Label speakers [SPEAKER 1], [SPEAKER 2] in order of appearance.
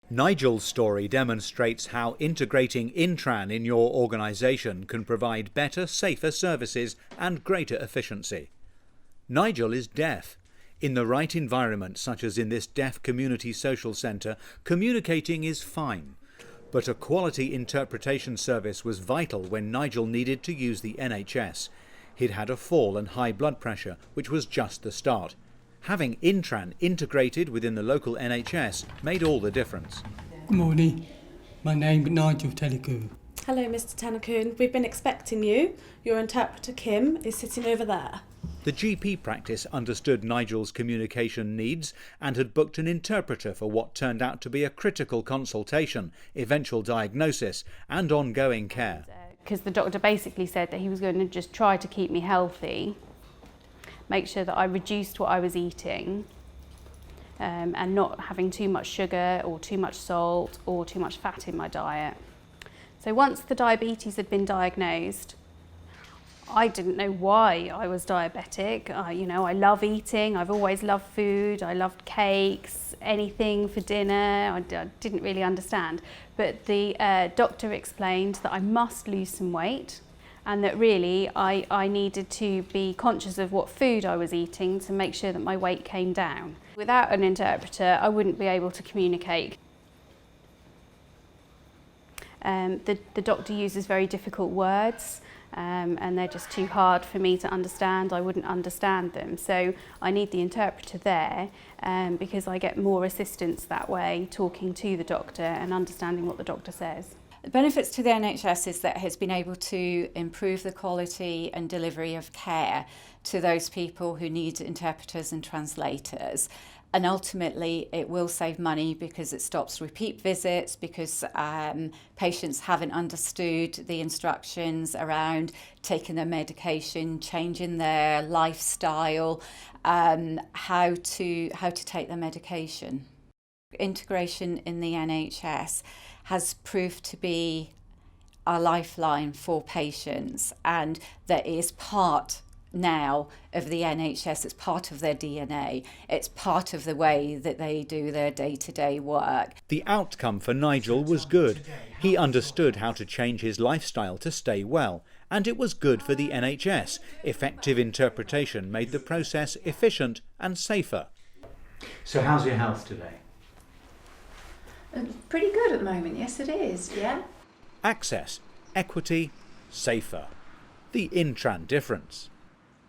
[SPEAKER 1] Nigel's story demonstrates how integrating INTRAN in your organisation can provide better, safer services and greater efficiency. Nigel is deaf. In the right environment, such as in this deaf community social centre, communicating is fine. But a quality interpretation service was vital when Nigel needed to use the NHS. He'd had a fall and high blood pressure, which was just the start. Having INTRAN integrated within the local NHS made all the difference.
[SPEAKER 2] Good morning. My name is Nigel Telekoo.
[SPEAKER 3] Hello, Mr. Tanakoon. We've been expecting you. Your interpreter, Kim, is sitting over there.
[SPEAKER 1] The GP practice understood Nigel's communication needs and had booked an interpreter for what turned out to be a critical consultation, eventual diagnosis and ongoing care.
[SPEAKER 4] Because the doctor basically said that he was going to just try to keep me healthy, make sure that I reduced what I was eating and not having too much sugar or too much salt or too much fat in my diet. So once the diabetes had been diagnosed, I didn't know why I was diabetic. I love eating, I've always loved food, I loved cakes, anything for dinner, I didn't really understand. But the doctor explained that I must lose some weight and that really I needed to be conscious of what food I was eating to make sure that my weight came down. Without an interpreter, I wouldn't be able to communicate. The doctor uses very difficult words and they're just too hard for me to understand. I wouldn't understand them. So I need the interpreter there because I get more assistance that way, talking to the doctor and understanding what the doctor says.
[SPEAKER 5] The benefits to the NHS is that it has been able to improve the quality and delivery of care to those people who need interpreters and translators. And ultimately it will save money because it stops repeat visits, because patients haven't understood the instructions around taking their medication, changing their lifestyle, how to take their medication. Integration in the NHS has proved to be a lifeline for patients, and that is part now of the NHS. It's part of their DNA. It's part of the way that they do their day-to-day work.
[SPEAKER 1] The outcome for Nigel was good. He understood how to change his lifestyle to stay well, and it was good for the NHS. Effective interpretation made the process efficient and safer. So how's your health today?
[SPEAKER 6] Pretty good at the moment, yes it is, yeah.
[SPEAKER 1] Access, equity, safer. The INTRAN difference.